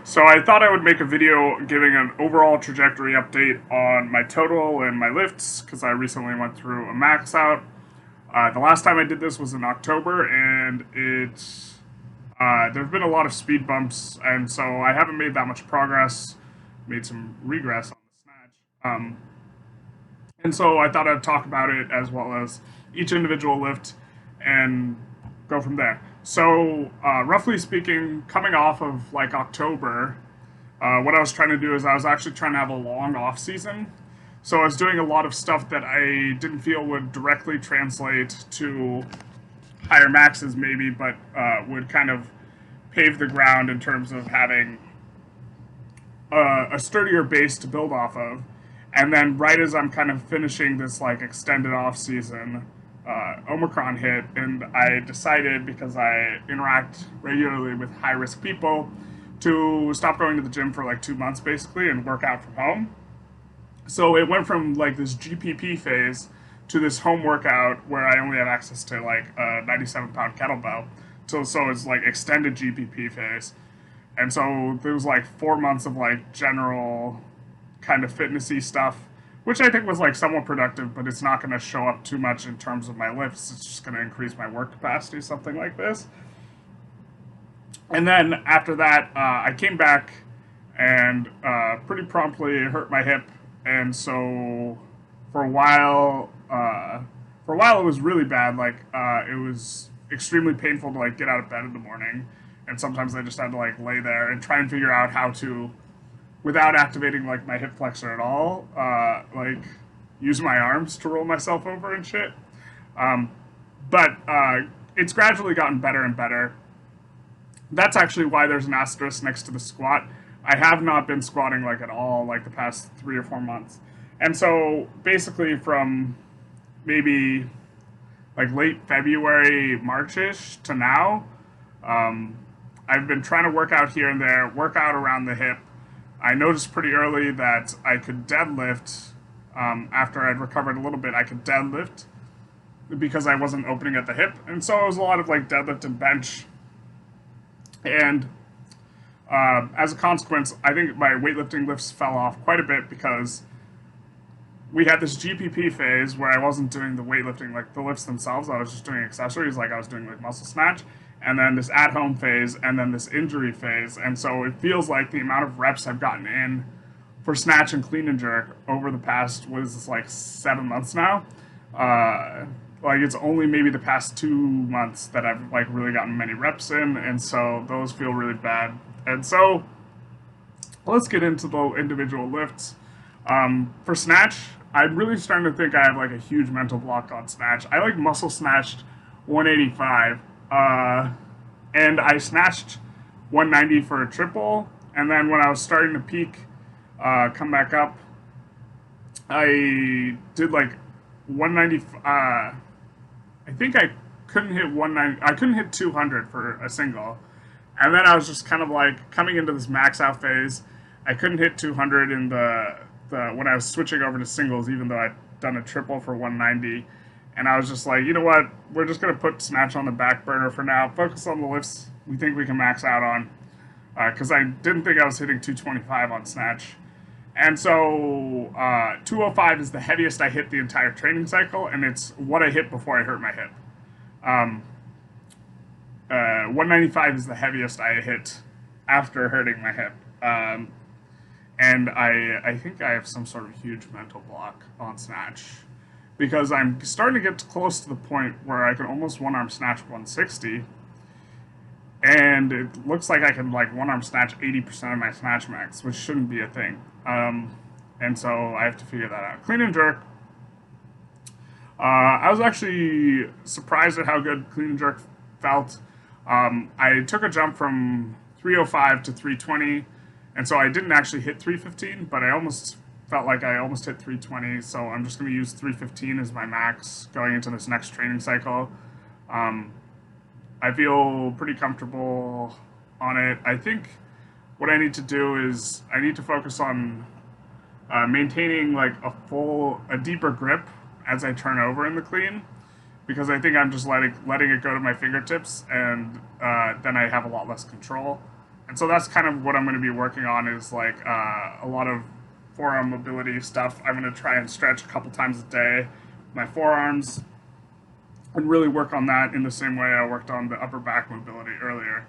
So I thought I would make a video giving an overall trajectory update on my total and my lifts because I recently went through a max out. The last time I did this was in October, and there's been a lot of speed bumps, and so I haven't made that much progress. Made some regress on the snatch, and so I thought I'd talk about it as well as each individual lift and go from there. So, roughly speaking, coming off of like October, what I was trying to do is I was actually trying to have a long off season. So I was doing a lot of stuff that I didn't feel would directly translate to higher maxes, maybe, but would kind of pave the ground in terms of having a sturdier base to build off of. And then right as I'm kind of finishing this like extended off season, Omicron hit, and I decided, because I interact regularly with high risk people, to stop going to the gym for like 2 months basically and work out from home. So it went from like this GPP phase to this home workout where I only have access to like a 97-pound kettlebell. So it's like extended GPP phase. And so there was like 4 months of like general kind of fitnessy stuff, which I think was like somewhat productive, but it's not going to show up too much in terms of my lifts. It's just going to increase my work capacity, something like this. And then after that, I came back and pretty promptly hurt my hip, and so for a while, it was really bad. Like it was extremely painful to like get out of bed in the morning, and sometimes I just had to like lay there and try and figure out how to, without activating like my hip flexor at all, like use my arms to roll myself over and shit. Um, but it's gradually gotten better and better. That's actually why there's an asterisk next to the squat. I have not been squatting like at all like the past 3 or 4 months. And so basically from maybe like late February, Marchish to now, um, I've been trying to work out here and there, work out around the hip. I noticed pretty early that I could deadlift, after I'd recovered a little bit. I could deadlift because I wasn't opening at the hip. And so it was a lot of like deadlift and bench. And as a consequence, I think my weightlifting lifts fell off quite a bit because we had this GPP phase where I wasn't doing the weightlifting, like the lifts themselves. I was just doing accessories, like I was doing like muscle snatch, and then this at home phase, and then this injury phase. And so it feels like the amount of reps I've gotten in for snatch and clean and jerk over the past, what is this, like 7 months now? Like it's only maybe the past 2 months that I've like really gotten many reps in, and so those feel really bad. And so let's get into the individual lifts. For snatch, I'm really starting to think I have like a huge mental block on snatch. I like muscle snatched 185, and I snatched 190 for a triple, and then when I was starting to peak, come back up, I did like 190. I think I couldn't hit 190. I couldn't hit 200 for a single, and then I was just kind of like coming into this max out phase. I couldn't hit 200 in the when I was switching over to singles, even though I'd done a triple for 190. And I was just like, you know what? We're just gonna put snatch on the back burner for now. Focus on the lifts we think we can max out on, because I didn't think I was hitting 225 on snatch. And so 205 is the heaviest I hit the entire training cycle, and it's what I hit before I hurt my hip. Um, 195 is the heaviest I hit after hurting my hip. And I think I have some sort of huge mental block on snatch because I'm starting to get close to the point where I can almost one arm snatch 160, and it looks like I can like one arm snatch 80% of my snatch max, which shouldn't be a thing. And so I have to figure that out. Clean and jerk. I was actually surprised at how good clean and jerk felt. I took a jump from 305 to 320, and so I didn't actually hit 315, but I almost felt like I almost hit 320. So I'm just going to use 315 as my max going into this next training cycle. I feel pretty comfortable on it. I think what I need to do is I need to focus on maintaining like a deeper grip as I turn over in the clean, because I think I'm just letting it go to my fingertips, and then I have a lot less control. And so that's kind of what I'm going to be working on is like a lot of forearm mobility stuff. I'm going to try and stretch a couple times a day my forearms and really work on that in the same way I worked on the upper back mobility earlier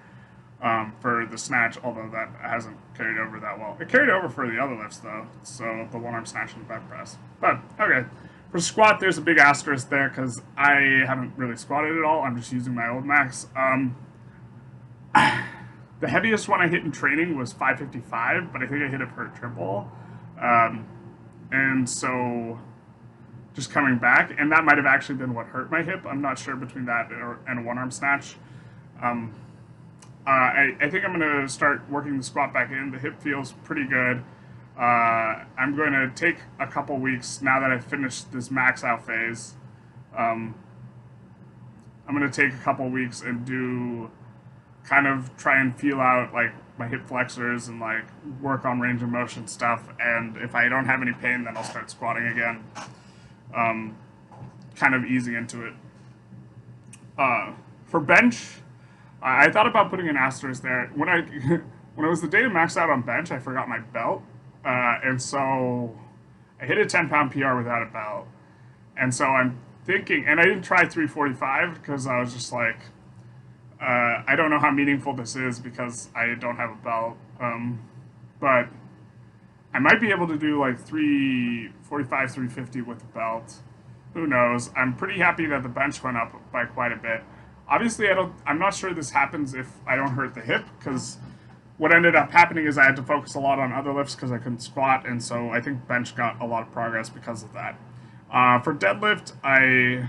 for the snatch, although that hasn't carried over that well. It carried over for the other lifts though, so the one arm snatch and the bench press. But okay, for squat, there's a big asterisk there because I haven't really squatted at all. I'm just using my old max. The heaviest one I hit in training was 555, but I think I hit it for a triple. And so just coming back, and that might have actually been what hurt my hip. I'm not sure between that and a one arm snatch. I think I'm going to start working the squat back in. The hip feels pretty good. I'm going to take a couple weeks now that I've finished this max out phase. I'm going to take a couple weeks and do kind of try and feel out like my hip flexors and like work on range of motion stuff. And if I don't have any pain, then I'll start squatting again. Kind of easing into it. For bench, I thought about putting an asterisk there. When it was the day to max out on bench, I forgot my belt. And so I hit a 10-pound PR without a belt. And so I'm thinking, and I didn't try 345 because I was just like, I don't know how meaningful this is because I don't have a belt. But I might be able to do like 345, 350 with a belt. Who knows? I'm pretty happy that the bench went up by quite a bit. Obviously, I'm not sure this happens if I don't hurt the hip because what ended up happening is I had to focus a lot on other lifts because I couldn't squat, and so I think bench got a lot of progress because of that. For deadlift, I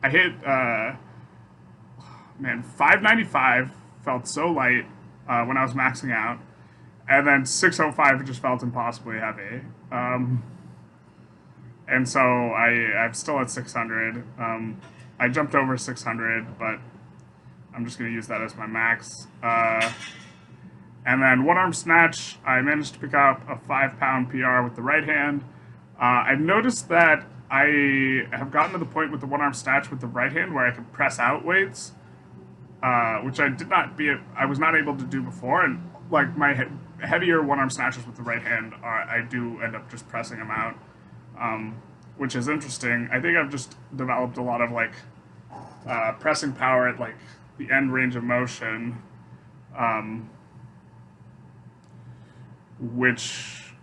hit 595 felt so light when I was maxing out, and then 605 just felt impossibly heavy. And so I'm still at 600. I jumped over 600, but I'm just going to use that as my max. And then one arm snatch, I managed to pick up a 5-pound PR with the right hand. I've noticed that I have gotten to the point with the one arm snatch with the right hand where I can press out weights, which I was not able to do before. And like my heavier one arm snatches with the right hand, I do end up just pressing them out, which is interesting. I think I've just developed a lot of like pressing power at like the end range of motion, which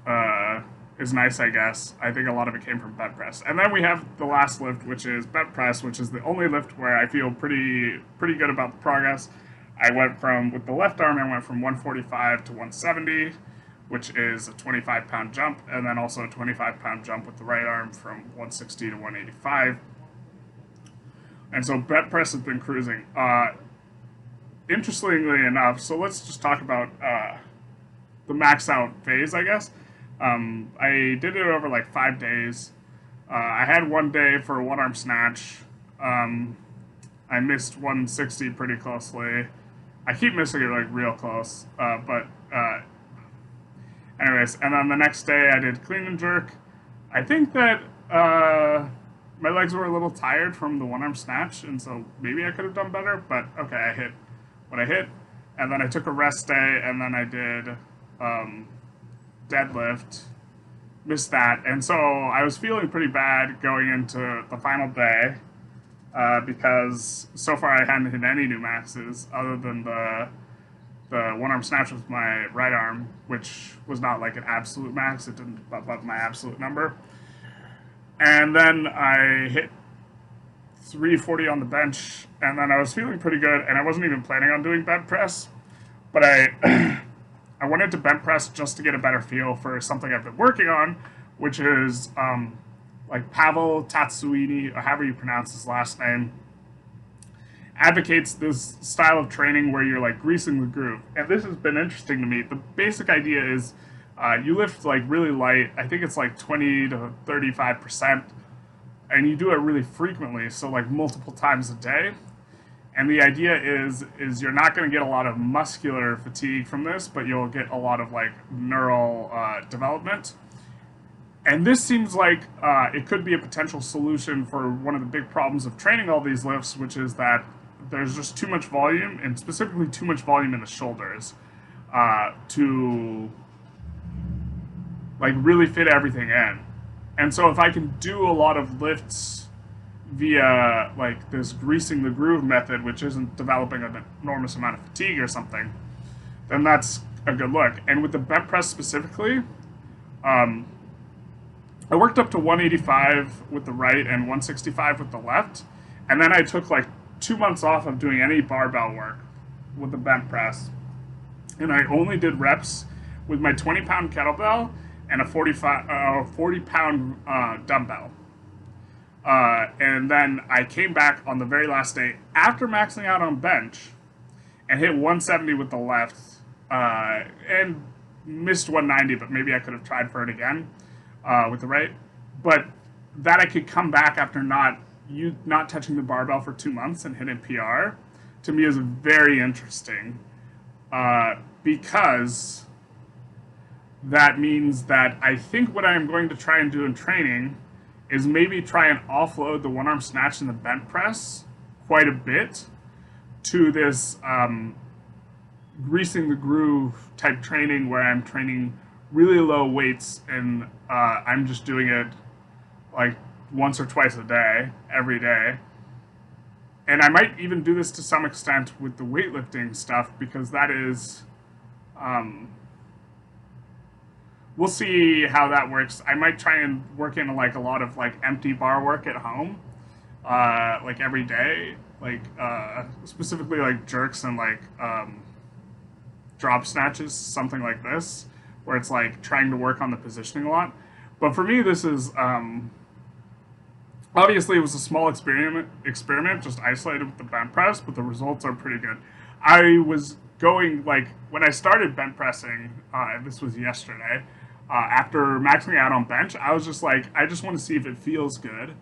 is nice, I guess. I think a lot of it came from bench press. And then we have the last lift, which is bench press, which is the only lift where I feel pretty good about the progress. I went from, with the left arm, I went from 145 to 170, which is a 25-pound jump, and then also a 25-pound jump with the right arm from 160 to 185. And so bench press has been cruising. Interestingly enough, so let's just talk about the max out phase, I guess. I did it over like 5 days. I had one day for a one arm snatch. I missed 160 pretty closely. I keep missing it like real close. Anyways, and then the next day I did clean and jerk. I think that my legs were a little tired from the one arm snatch, and so maybe I could have done better, but okay, I hit what I hit. And then I took a rest day, and then I did deadlift, missed that, and so I was feeling pretty bad going into the final day because so far I hadn't hit any new maxes other than the one arm snatch with my right arm, which was not like an absolute max. It didn't bump up my absolute number. And then I hit 340 on the bench, and then I was feeling pretty good, and I wasn't even planning on doing bench press, but I I wanted to bench press just to get a better feel for something I've been working on, which is like Pavel Tatsuini, or however you pronounce his last name, advocates this style of training where you're like greasing the groove. And this has been interesting to me. The basic idea is you lift like really light. I think it's like 20 to 35%, and you do it really frequently, so like multiple times a day. And the idea is you're not going to get a lot of muscular fatigue from this, but you'll get a lot of like neural development. And this seems like it could be a potential solution for one of the big problems of training all these lifts, which is that there's just too much volume, and specifically too much volume in the shoulders. to like really fit everything in. And so if I can do a lot of lifts via like this greasing the groove method, which isn't developing an enormous amount of fatigue or something, then that's a good look. And with the bent press specifically, um, I worked up to 185 with the right and 165 with the left, and then I took like 2 months off of doing any barbell work with the bent press, and I only did reps with my 20-pound kettlebell and a 40-pound dumbbell. And then I came back on the very last day after maxing out on bench and hit 170 with the left and missed 190, but maybe I could have tried for it again with the right. But that I could come back after not touching the barbell for 2 months and hitting PR, to me is very interesting because that means that I think what I'm going to try and do in training is maybe try and offload the one arm snatch and the bent press quite a bit to this greasing the groove type training where I'm training really low weights and I'm just doing it like once or twice a day, every day. And I might even do this to some extent with the weightlifting stuff because that is, we'll see how that works. I might try and work in like a lot of like empty bar work at home, like every day, like specifically like jerks and like drop snatches, something like this, where it's like trying to work on the positioning a lot. But for me, this is obviously it was a small experiment, just isolated with the bent press, but the results are pretty good. I was going like when I started bent pressing, this was yesterday. After maxing out on bench, I was just like, I just want to see if it feels good,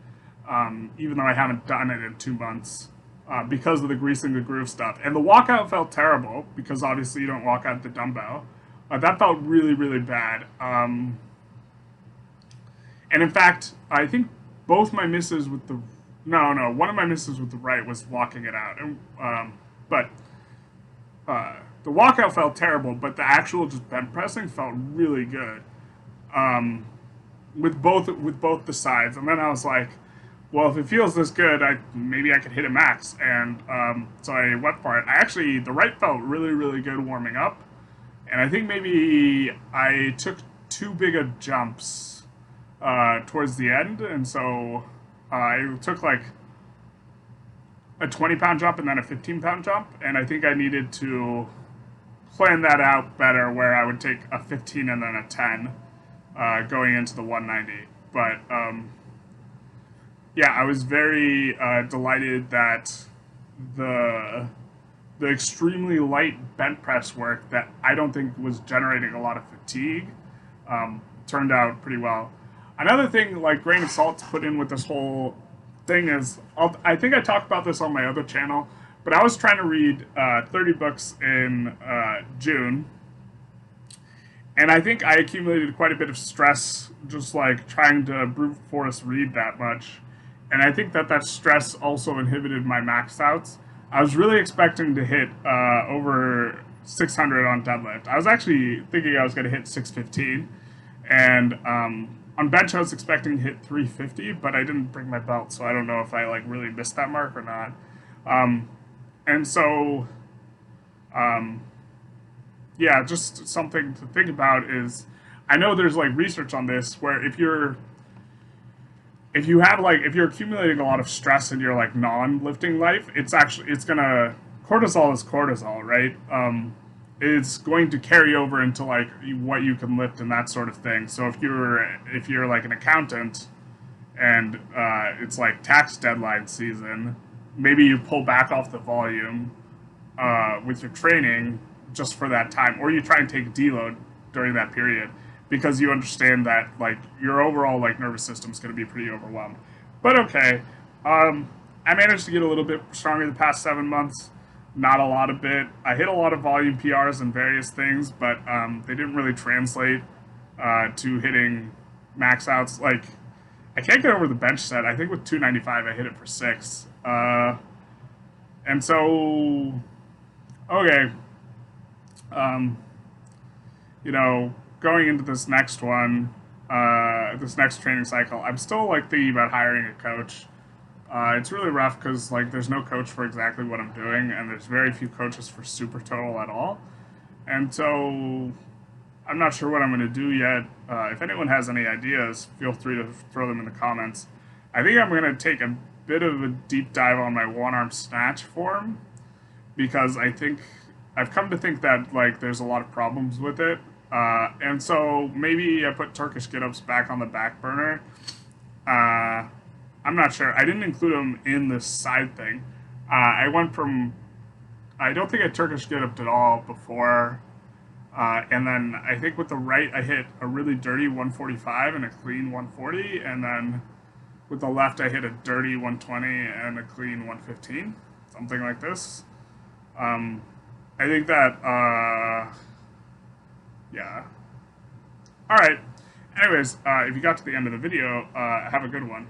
even though I haven't done it in 2 months because of the greasing the groove stuff. And the walkout felt terrible because obviously you don't walk out the dumbbell. That felt really, really bad. And in fact, I think both my misses with the one of my misses with the right was walking it out. But the walkout felt terrible, but the actual just bent pressing felt really good with both the sides. And then I was like, well, if it feels this good, maybe I could hit a max. And so I went for it. The right felt really, really good warming up. And I think maybe I took too big of jumps towards the end. And so I took like a 20-pound jump and then a 15-pound jump. And I think I needed to plan that out better where I would take a 15 and then a 10 going into the 190. But yeah, I was very delighted that the extremely light bent press work that I don't think was generating a lot of fatigue turned out pretty well. Another thing, like grain of salt to put in with this whole thing is, I think I talked about this on my other channel, but I was trying to read 30 books in June, and I think I accumulated quite a bit of stress just like trying to brute force read that much. And I think that stress also inhibited my max outs. I was really expecting to hit over 600 on deadlift. I was actually thinking I was going to hit 615. And on bench, I was expecting to hit 350, but I didn't bring my belt, so I don't know if I like really missed that mark or not. And so, yeah, just something to think about is, I know there's like research on this where if you're accumulating a lot of stress in your like non-lifting life, it's gonna, cortisol is cortisol, right? It's going to carry over into like what you can lift and that sort of thing. So if you're like an accountant and it's like tax deadline season, maybe you pull back off the volume with your training just for that time, or you try and take deload during that period because you understand that like your overall like nervous system is going to be pretty overwhelmed. But okay, I managed to get a little bit stronger the past 7 months. Not a lot of bit. I hit a lot of volume PRs and various things, but they didn't really translate to hitting max outs. Like, I can't get over the bench set. I think with 295 I hit it for 6. And so, okay. you know, going into this next one, this next training cycle, I'm still like thinking about hiring a coach. It's really rough because like there's no coach for exactly what I'm doing, and there's very few coaches for Supertotal at all. And so I'm not sure what I'm going to do yet. If anyone has any ideas, feel free to throw them in the comments. I think I'm going to take a bit of a deep dive on my one arm snatch form because I think I've come to think that like there's a lot of problems with it. And so maybe I put Turkish get-ups back on the back burner. Uh, I'm not sure. I didn't include them in this side thing. I went from I don't think I Turkish get-up at all before, and then I think with the right I hit a really dirty 145 and a clean 140, and then with the left I hit a dirty 120 and a clean 115, something like this. Um, I think that yeah. All right. Anyways, if you got to the end of the video, have a good one.